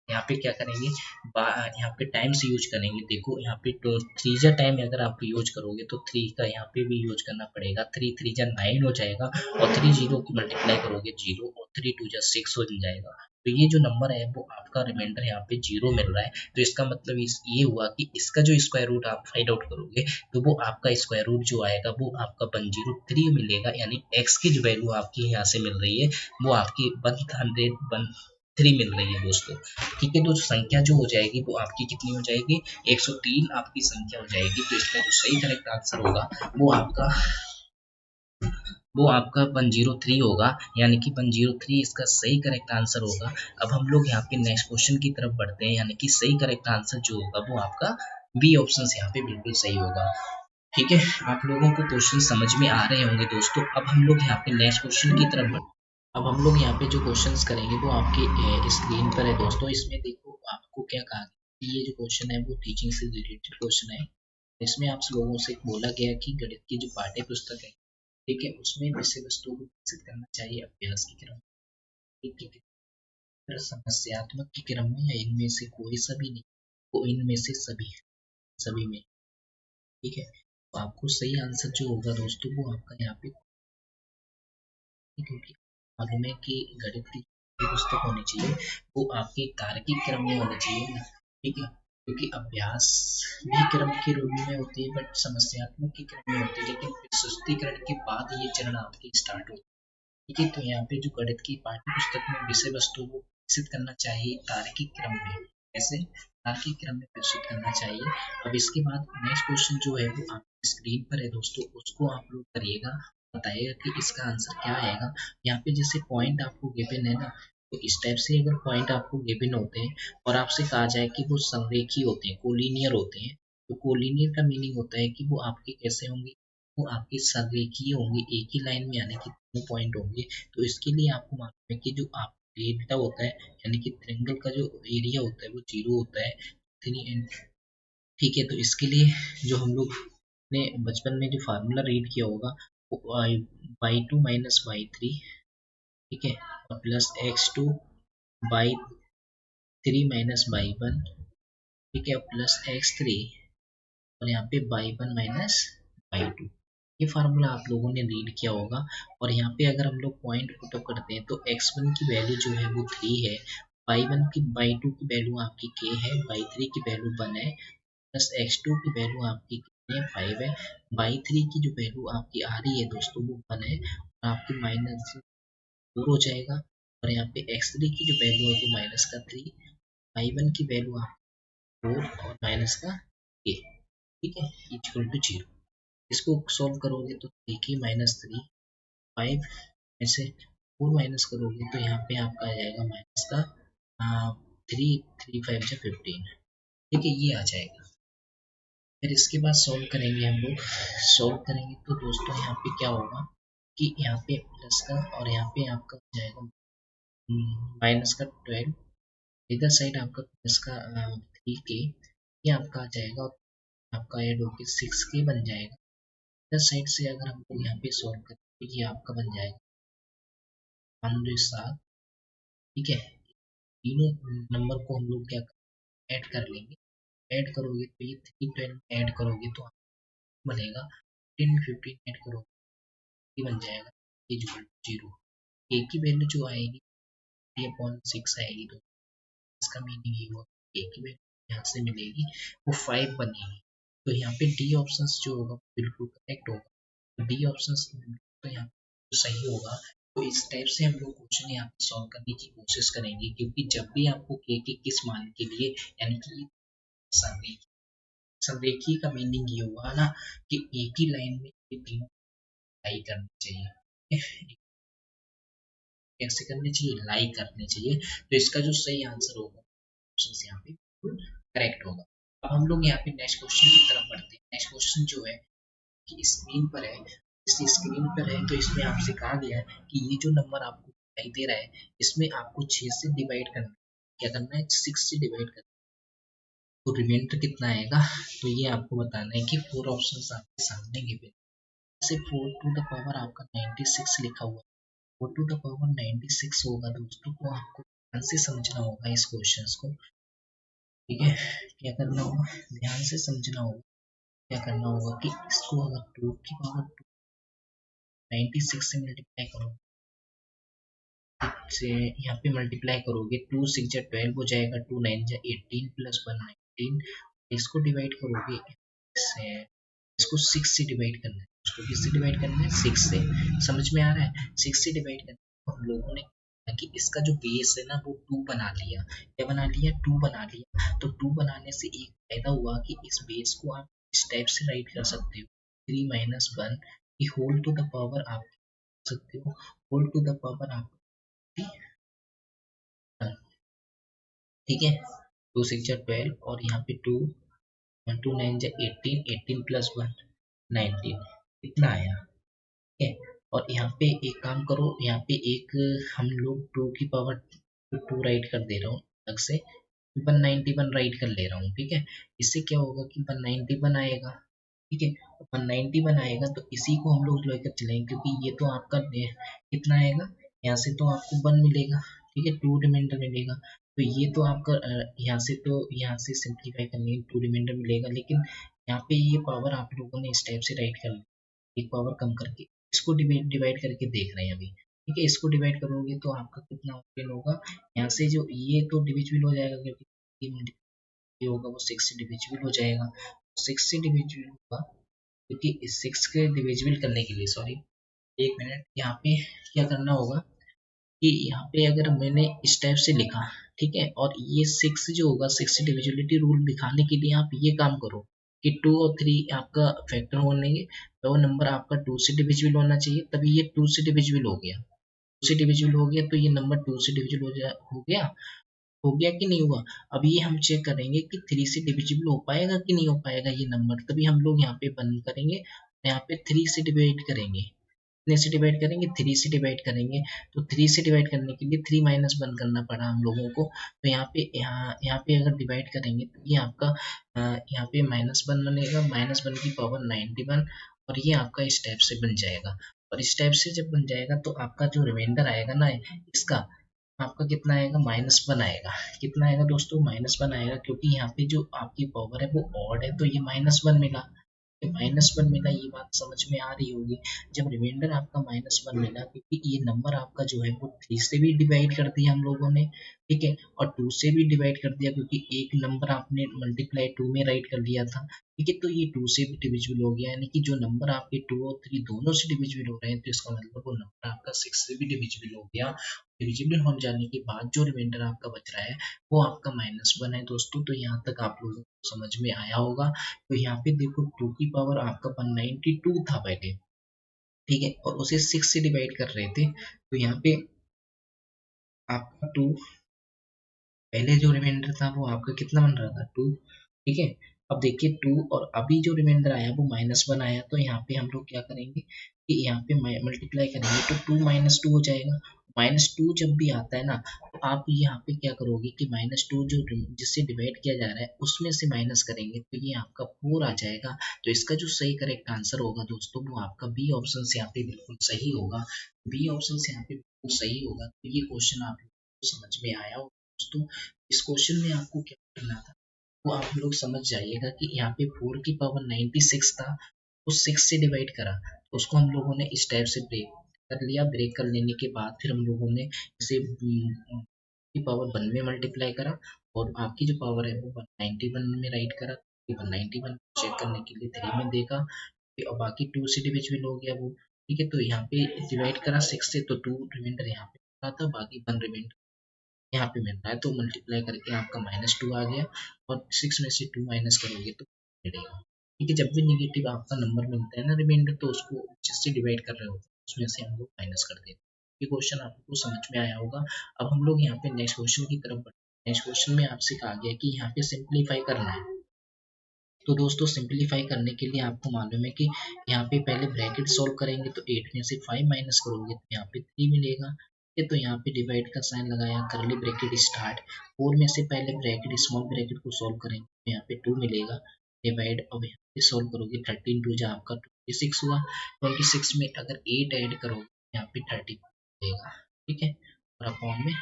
यहाँ पे क्या करेंगे, यहाँ पे टाइम्स यूज करेंगे। देखो यहाँ पे तो 3 जा टाइम अगर आप यूज करोगे तो 3 का यहाँ पे भी यूज करना पड़ेगा। 3 3 जा 9 हो जाएगा, और 3 0 की मल्टीप्लाई करोगे 0, और 3 2 जा 6 हो जाएगा। तो ये जो नंबर है वो आपका रिमाइंडर यहाँ पे 0 मिल रहा है। तो इसका मतलब ये हुआ कि इसका जो स्क्वायर रूट आप फाइंड आउट करोगे तो वो आपका स्क्वायर रूट जो आएगा वो आपका 103 मिलेगा, यानी एक्स की जो वैल्यू आपकी यहाँ से मिल रही है वो आपकी 103 मिल रही है दोस्तों, ठीक है। तो संख्या जो हो जाएगी वो आपकी कितनी हो जाएगी, 103 आपकी संख्या हो जाएगी। तो इसका जो सही करेक्ट आंसर होगा वो आपका 103 होगा, यानी कि 103 इसका सही करेक्ट आंसर होगा। अब हम लोग यहाँ पे नेक्स्ट क्वेश्चन की तरफ बढ़ते हैं, यानी कि सही करेक्ट आंसर जो होगा वो आपका बी ऑप्शन यहाँ पे बिल्कुल सही होगा, ठीक है। आप लोगों को क्वेश्चन समझ में आ रहे होंगे दोस्तों। अब हम लोग यहाँ पे नेक्स्ट क्वेश्चन की तरफ बढ़ते हैं। अब हम लोग यहाँ पे जो क्वेश्चंस करेंगे वो आपके स्क्रीन पर है दोस्तों। इसमें देखो आपको क्या कहा कि ये जो क्वेश्चन है वो टीचिंग से रिलेटेड क्वेश्चन है। इसमें आप लोगों से बोला गया कि गणित की जो पाठ्य पुस्तक है, ठीक है, उसमें विषय वस्तु को विकसित करना चाहिए अभ्यास के क्रम, ठीक है, फिर समस्यात्मक के क्रम में, या इनमें से कोई सा भी नहीं, वो इनमें से सभी सभी में, ठीक है। तो आपको सही आंसर जो होगा दोस्तों वो आपका यहाँ पे, क्योंकि मालूम है कि गणित की पुस्तक होनी चाहिए वो आपके तार्किक क्रम में होनी चाहिए, ठीक है। क्योंकि अभ्यास भी क्रम के रूप में होती है, बट समस्यात्मक के क्रम में होती है, लेकिन प्रस्तुतिकरण के बाद ये चरण आपके स्टार्ट होती है, ठीक है। तो यहाँ पे जो गणित की पाठ्य पुस्तक में विषय वस्तु को विकसित करना चाहिए तार्किक क्रम में, ऐसे तार्किक क्रम में प्रस्तुत करना चाहिए। अब इसके बाद नेक्स्ट क्वेश्चन जो है वो आपकी स्क्रीन पर है दोस्तों, उसको आप लोग करिएगा, बताइएगा कि इसका आंसर क्या आएगा। यहाँ पे जैसे पॉइंट आपको गिवन है ना, तो इस टाइप से अगर पॉइंट आपको गिवन होते हैं और आपसे कहा जाए कि वो संरेखीय होते हैं, कोलिनियर होते हैं, तो कोलिनियर का मीनिंग होता है कि वो आपके कैसे होंगे, वो आपके संरेखीय होंगे, एक ही लाइन में आने के तीनों पॉइंट होंगे। तो इसके लिए आपको मालूम है कि जो आप एरिया होता है, यानी कि ट्रायंगल का जो एरिया होता है वो 0 होता है, ठीक है। तो इसके लिए जो हम लोग ने बचपन में जो फार्मूला रीड किया होगा वो y2 माइनस y3, ठीक है, और plus x2 by 3 minus y1, ठीक है, प्लस x3, और यहाँ पे y1 माइनस y2, ये फार्मूला आप लोगों ने रीड किया होगा। और यहाँ पे अगर हम लोग पॉइंट पुटअप करते हैं तो x1 की वैल्यू जो है वो 3 है, y2 की वैल्यू आपकी k है, y3 की वैल्यू 1 है, प्लस x2 की वैल्यू आपकी कितनी है, 5 है, y3 की जो वैल्यू आपकी आ रही है दोस्तों वो 1 है, और आपकी माइनस 4 हो जाएगा, और यहाँ पे x3 की जो वैल्यू है वो माइनस का 3, y1 की वैल्यू आप 4 और माइनस का k, ठीक है, इक्वल टू 0। इसको सॉल्व करोगे तो 3 माइनस 3, 5 में से 4 माइनस करोगे तो यहाँ पे आपका आ जाएगा माइनस का 3, 3 5 जा 15, ठीक है, ये आ जाएगा। फिर इसके बाद सॉल्व करेंगे, हम लोग सॉल्व करेंगे तो दोस्तों यहाँ पे क्या होगा कि यहाँ पे प्लस का, और यहाँ पे आपका हो जाएगा माइनस का 12, इधर साइड आपका प्लस का 3k ये आपका आ जाएगा, और आपका ऐड होके 6k बन जाएगा। इधर साइड से अगर हम लोग यहाँ पे सॉल्व करें तो ये आपका बन जाएगा 5 ठीक है। तीनों नंबर को हम लोग क्या ऐड कर लेंगे, ऐड करोगे तो ये 3 ऐड करोगे तो बनेगा 15 ऐड करोगे ये बन जाएगा ये जो 0, ए की वैल्यू जो आएगी 3/6 आएगी, तो इसका मीनिंग ये हुआ ए की वैल्यू यहाँ से मिलेगी वो 5 बनेगी। तो यहाँ पे डी ऑप्शन जो होगा बिल्कुल करेक्ट होगा, तो डी ऑप्शन तो यहाँ पे सही होगा। तो इस टाइप से हम लोग क्वेश्चन यहाँ पे सॉल्व करने की कोशिश करेंगे, क्योंकि जब भी आपको के किस मान के लिए, यानी कि संरेखी, संरेखी का मीनिंग ये हुआ ना कि एक ही लाइन में ये तीनों लाई करनी चाहिए, कैसे करनी चाहिए, लाई करनी चाहिए। तो इसका जो सही आंसर होगा ऑप्शन यहाँ पे करेक्ट होगा। अब हम लोग यहाँ पे नेक्स्ट क्वेश्चन की तरफ बढ़ते हैं। नेक्स्ट क्वेश्चन जो है कि स्क्रीन पर है, इस स्क्रीन पर है, तो इसमें आपसे कहा गया है कि ये जो नंबर आपको दिखाई दे रहा है इसमें आपको 6 से डिवाइड करना है। क्या करना है, 6 से डिवाइड करना है, तो रिमाइंडर कितना आएगा, तो ये आपको बताना है कि 4 ऑप्शंस आपके सामने गिवन है। जैसे 4 टू द पावर आपका 96 लिखा हुआ है, 4 टू द पावर 96 होगा दोस्तों, तो आपको ध्यान से समझना होगा इस क्वेश्चन को, ठीक है। क्या करना होगा, ध्यान से समझना होगा। क्या करना होगा कि इसको अगर 2 की पावर 96 से मल्टीप्लाई करो, से यहाँ पे मल्टीप्लाई करोगे 2 6 जा 12 हो जाएगा, 2 9 जा 18 प्लस 1 19, इसको डिवाइड करोगे से, इसको 6 से डिवाइड करना है, उसको किससे डिवाइड करना है, 6 से। समझ में आ रहा है, 6 से डिवाइड करना है। हम लोगों ने कि इसका जो बेस है ना वो 2 बना लिया, क्या बना लिया, 2 बना लिया। तो 2 बनाने से एक फायदा हुआ कि इस बेस को आप इस टाइप से राइट कर सकते हो, 3 माइनस 1 की होल टू द पावर आप सकते हो, होल टू द पावर आप, ठीक है, 2 6 जा 12 और यहाँ पे 2 1 2 9 जा 18, 18 प्लस 1 19, इतना आया, ठीक है। और यहाँ पे एक काम करो, यहाँ पे एक हम लोग 2 की पावर 2 राइट कर दे रहा हूँ अलग से, 191 राइट कर ले रहा हूँ, ठीक है। इससे क्या होगा कि 191 आएगा, ठीक है। 191 आएगा तो इसी को हम लोग लेकर चलेंगे, क्योंकि ये तो आपका कितना आएगा, यहाँ से तो आपको 1 मिलेगा, ठीक है, 2 रिमाइंडर मिलेगा। तो ये तो आपका यहाँ से तो यहाँ से सिंप्लीफाई करने 2 रिमाइंडर मिलेगा, लेकिन यहाँ पे ये पावर आप लोगों ने इस टाइप से राइट कर, एक पावर कम करके इसको डिवाइड करके देख रहे हैं अभी, ठीक है। इसको डिवाइड करोगे तो आपका कितना ऑप्शन होगा, यहाँ से जो ये तो डिविजिबल हो जाएगा, क्योंकि ये होगा वो 6 से डिविजिबल हो जाएगा, 6 से डिविजिबल होगा, क्योंकि इस 6 के डिविजिबल करने के लिए, सॉरी एक मिनट, यहाँ पे क्या करना होगा कि यहाँ पे अगर मैंने इस टाइप से लिखा, ठीक है, और ये 6 जो होगा, 6 डिविजिबिलिटी रूल दिखाने के लिए आप ये काम करो कि 2 और 3 आपका फैक्टर बनेंगे, तो वो नंबर आपका 2 से डिविजिबल होना चाहिए, तभी ये 2 से डिविजिबल हो गया, 2 से डिविजिबल हो गया, तो ये नंबर 2 से डिविजिबल हो गया कि नहीं हुआ। अब ये हम चेक करेंगे कि 3 से डिविजिबल हो पाएगा कि नहीं हो पाएगा ये नंबर, तभी हम लोग यहाँ पे बंद करेंगे, यहाँ पे 3 से डिवाइड करेंगे, कितने से डिवाइड करेंगे, 3 से डिवाइड करेंगे। तो 3 से डिवाइड करने के लिए 3 माइनस 1 करना पड़ा हम लोगों को, तो यहाँ पे अगर डिवाइड करेंगे तो ये आपका यहाँ पे -1 बनेगा, -1 की पावर 91, और ये आपका इस टाइप से बन जाएगा। और इस टाइप से जब बन जाएगा तो आपका जो रिमाइंडर आएगा ना इसका, आपका कितना आएगा, -1 आएगा। कितना आएगा दोस्तों, -1 आएगा, क्योंकि यहाँ पे जो आपकी पावर है वो ऑड है, तो ये -1 मिला, -1 मिला, ये बात समझ में आ रही होगी। जब रिमाइंडर आपका -1 मिला, क्योंकि ये नंबर आपका जो है वो 3 से भी डिवाइड कर दिया हम लोगों ने, ठीक है, और 2 से भी डिवाइड कर दिया, क्योंकि एक नंबर आपने मल्टीप्लाई 2 में राइट कर लिया था, ठीक है, तो ये 2 से भी डिविजिबल हो गया, यानी कि जो नंबर आपके 2 और 3 दोनों से डिविजिबल हो रहे हैं, तो इसका मतलब वो नंबर आपका 6 से भी डिविजिबल हो गया। डिविजिबल हो जाने के बाद जो रिमाइंडर आपका बच रहा है वो आपका -1 है दोस्तों। तो यहाँ तक आप लोगों को समझ में आया होगा। तो यहाँ पे देखो 2 की पावर आपका 192 था पहले, ठीक है, और उसे 6 से डिवाइड कर रहे थे, तो यहाँ पे आपका 2, पहले जो रिमाइंडर था वो आपका कितना बन रहा था, 2, ठीक है। अब देखिए 2 और अभी जो रिमाइंडर आया वो -1 आया, तो यहाँ पे हम लोग क्या करेंगे कि यहाँ पे मल्टीप्लाई करेंगे, तो 2 - 2 हो जाएगा, -2 जब भी आता है ना, तो आप यहाँ पे क्या करोगे कि -2 जो जिससे डिवाइड किया जा रहा है उसमें से माइनस करेंगे तो ये आपका 4 आ जाएगा। तो इसका जो सही करेक्ट आंसर होगा दोस्तों वो आपका बी ऑप्शन से यहाँ पे बिल्कुल सही होगा। बी ऑप्शन से यहाँ पे बिल्कुल सही होगा। तो ये क्वेश्चन आप लोगों को समझ में आया होगा दोस्तों। इस क्वेश्चन में आपको क्या करना था वो आप लोग समझ जाइएगा कि यहाँ पे 4 की पावर 96 था, उस 6 से डिवाइड करा तो उसको हम लोगों ने इस टाइप से ब्रेक कर लिया। ब्रेक कर लेने के बाद फिर हम लोगों ने इसे की पावर 1 में मल्टीप्लाई करा और आपकी जो पावर है वो 191 में राइट करा। 191 चेक करने के लिए 3 में देखा और बाकी 2 से डिविजिबल हो गया वो। ठीक है, तो यहाँ पे डिवाइड करा 6 से तो 2 रिमाइंडर यहाँ पे रहा था, बाकी 1 रिमाइंडर यहाँ पे मिल रहा है। तो मल्टीप्लाई करके आपका -2 आ गया और 6 में से 2 माइनस करोगे तो मिलेगा। ठीक है, जब भी निगेटिव आपका नंबर मिलता है ना रिमाइंडर, तो उसको जिससे डिवाइड कर रहे हो उसमें से हम लोग माइनस कर देते हैं। ये क्वेश्चन आपको समझ में आया होगा। अब हम लोग यहाँ पे नेक्स्ट क्वेश्चन की तरफ बढ़ते हैं। नेक्स्ट क्वेश्चन में आपसे कहा गया कि यहाँ पे सिंप्लीफाई करना है। तो दोस्तों सिंप्लीफाई करने के लिए आपको मालूम है कि यहाँ पे पहले ब्रैकेट सॉल्व करेंगे तो 8 में से 5 माइनस करोगे तो यहाँ पे 3 मिलेगा। ठीक है, तो यहाँ पे डिवाइड का साइन लगाया, करली ब्रैकेट स्टार्ट, 4 में से पहले ब्रैकेट स्मॉल ब्रैकेट को सॉल्व करेंगे तो यहाँ पे 2 मिलेगा। डिवाइड अब यहाँ पे सॉल्व करोगे 13 2 जा आपका 26 हुआ। 26 में अगर 8 ऐड करोगे तो यहाँ पे 30 मिलेगा। ठीक है, और अपॉन में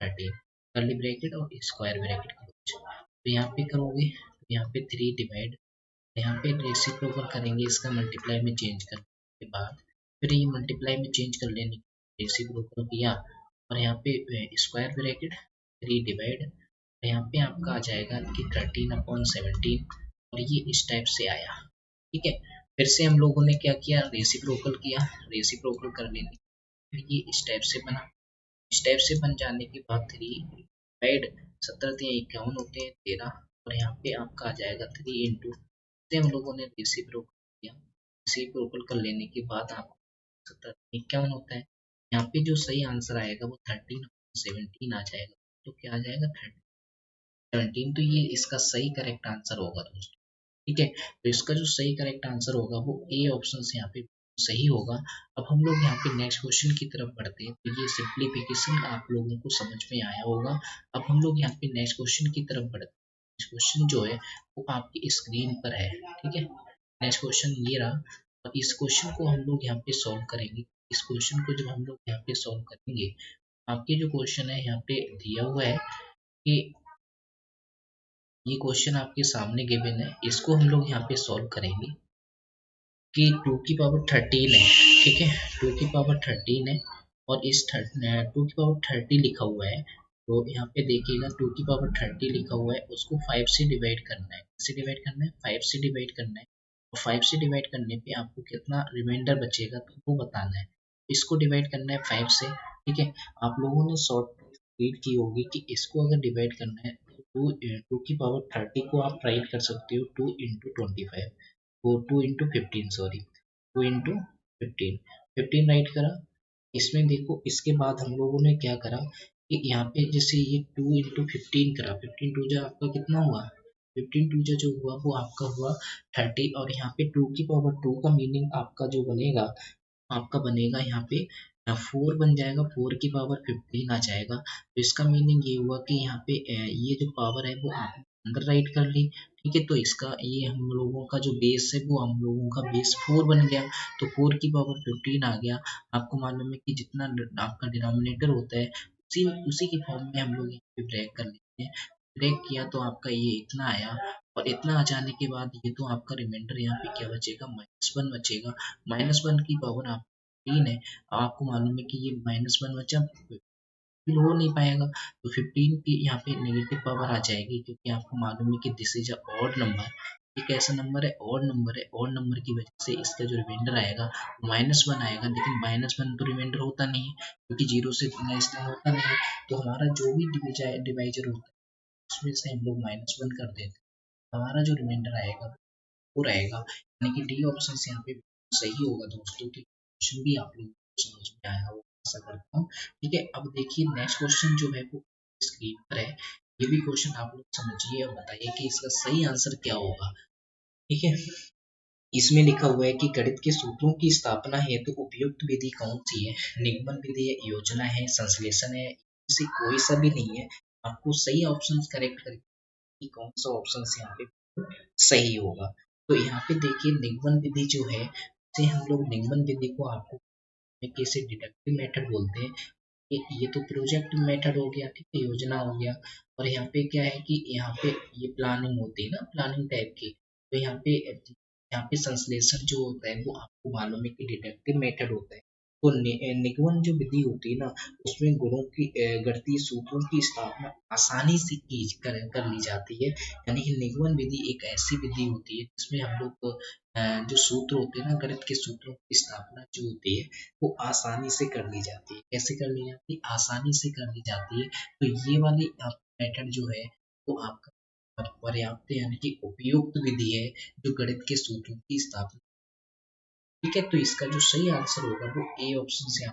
13 करली ब्रैकेट और स्क्वायर ब्रैकेट क्लोज। तो यहाँ पे करोगे तो यहाँ पे 3 डिवाइड, यहाँ पे रेसिप्रोकल करेंगे इसका मल्टीप्लाई में चेंज करने के बाद, फिर ये मल्टीप्लाई में चेंज कर लेने रेसिप्रोकल किया और यहाँ पे स्क्वायर ब्रैकेट 3 डिवाइड, यहाँ पे आपका आ जाएगा कि 13/17 और ये इस टाइप से आया। ठीक है, फिर से हम लोगों ने क्या किया, रेसिप्रोकल किया, रेसिप्रोकल कर लेने फिर ये इस टाइप से बना। इस टाइप से बन जाने के बाद 3 डिवाइड, 17 3 51 होते हैं 13 और यहाँ पे आपका आ जाएगा 3 इंटू से हम लोगों ने रेसिप्रोकल किया। रेसिप्रोकल कर लेने के बाद आपको 17 51 होता है। यहाँ पे जो सही आंसर आएगा वो 13/17 आ जाएगा। तो क्या आ जाएगा 13/17। तो ये इसका सही करेक्ट आंसर होगा दोस्तों। ठीक है, तो इसका जो सही करेक्ट आंसर होगा वो ए ऑप्शन से यहाँ पे सही होगा। अब हम लोग यहाँ पे नेक्स्ट क्वेश्चन की तरफ बढ़ते हैं। तो ये सिंप्लीफिकेशन आप लोगों को समझ में आया होगा। अब हम लोग यहाँ पे नेक्स्ट क्वेश्चन की तरफ बढ़ते हैं। नेक्स्ट क्वेश्चन जो है वो आपकी स्क्रीन पर है। ठीक है, नेक्स्ट क्वेश्चन ये रहा और इस क्वेश्चन को हम लोग यहाँ पे सॉल्व करेंगे। इस क्वेश्चन को जब हम लोग यहाँ पे सॉल्व करेंगे, आपके जो क्वेश्चन है यहाँ पे दिया हुआ है कि ये क्वेश्चन आपके सामने गिवन है, इसको हम लोग यहाँ पे सॉल्व करेंगे कि 2 की पावर 13 है। ठीक है, 2 की पावर 13 है और इस 2 की पावर 30 लिखा हुआ है। तो यहाँ पे देखिएगा 2 की पावर 30 लिखा हुआ है, उसको 5 से डिवाइड करना है। किससे डिवाइड करना है, 5 से डिवाइड करना है। और 5 से डिवाइड करने पे आपको कितना रिमाइंडर बचेगा तो वो बताना है। इसको डिवाइड करना है 5 से। ठीक है, आप लोगों ने शॉर्ट रीड की होगी कि इसको अगर डिवाइड करना है तो 2 की पावर 30 को आप राइट कर सकते हो 2 इंटू 25, वो 2 इंटू 15 सॉरी 2 इंटू 15, 15 राइट करा। इसमें देखो इसके बाद हम लोगों ने क्या करा कि यहाँ पे जैसे ये 2 इंटू 15 करा, 15 टू जा आपका कितना हुआ, 15 टू जा जो हुआ वो आपका हुआ 30 और यहाँ पे 2 की पावर 2 का मीनिंग आपका जो बनेगा, आपका बनेगा यहाँ पे 4 बन जाएगा, 4 की पावर 15 आ जाएगा। तो इसका मीनिंग ये हुआ कि यहाँ पे ये जो पावर है वो आप अंदर राइट कर ली। ठीक है, तो इसका ये हम लोगों का जो बेस है वो हम लोगों का बेस 4 बन गया। तो 4 की पावर 15 आ गया। आपको मालूम है कि जितना आपका डिनोमिनेटर होता है उसी उसी के फॉर्म में हम लोग यहाँ पे ब्रेक कर लेते हैं। ब्रेक किया तो आपका ये इतना आया और इतना आ जाने के बाद ये तो आपका रिमाइंडर यहाँ पे क्या बचेगा, -1 बचेगा। -1 की पावर आप 15 है, आपको मालूम है कि ये -1 बचा फिर हो नहीं पाएगा। तो 15 की यहाँ पे नेगेटिव पावर आ जाएगी क्योंकि आपको मालूम है कि this is a odd number. एक ऐसा नंबर है, ऑड नंबर है, ऑड नंबर की वजह से इसका जो रिमाइंडर आएगा -1 आएगा। लेकिन -1 तो रिमाइंडर होता नहीं है क्योंकि जीरो से लेस देन होता नहीं है। तो हमारा जो भी डिवाइजर होता है उसमें से हम लोग -1 कर देते हैं, हमारा जो रिमाइंडर आएगा वो रहेगा। यानी कि डी ऑप्शन यहाँ पे सही होगा दोस्तों। तो क्वेश्चन भी आप लोगों को समझ में आया होगा आशा करता हूँ। ठीक है, अब देखिए नेक्स्ट क्वेश्चन जो है वो स्क्रीन पर है। ये भी क्वेश्चन आप लोग समझिए और बताइए कि इसका सही आंसर क्या होगा। ठीक है, इसमें लिखा हुआ है कि गणित के सूत्रों की स्थापना हेतु तो उपयुक्त विधि कौन सी है। निगमन विधि है, योजना है, संश्लेषण है, इसे कोई सा भी नहीं है। आपको सही ऑप्शन करेक्ट करके कि कौन सा ऑप्शन यहाँ पे सही होगा। तो यहाँ पे देखिए निगमन विधि जो है, से हम लोग निगमन विधि को आपको कैसे डिडक्टिव मेथड बोलते हैं। ये तो प्रोजेक्ट मेथड हो गया, ठीक है, योजना हो गया। और यहाँ पे क्या है कि यहाँ पे ये प्लानिंग होती है ना, प्लानिंग टाइप की। तो यहाँ पे संश्लेषण जो होता है वो आपको मालूम है कि डिडक्टिव मेथड होता है। तो निगमन जो विधि होती है ना, उसमें गुणों की गणितीय सूत्रों की स्थापना आसानी से कर ली जाती है। यानी कि निगमन विधि एक ऐसी विधि होती है जिसमें हम लोग जो सूत्र होते हैं ना, गणित के सूत्रों की स्थापना जो होती है वो आसानी से कर ली जाती है। कैसे कर ली जाती है? आसानी से कर ली जाती है। तो ये वाली मेथड जो है वो आपका पर्याप्त यानी कि उपयुक्त विधि है जो गणित के सूत्रों की स्थापना। ठीक है, तो इसका जो सही आंसर होगा वो ए ऑप्शन से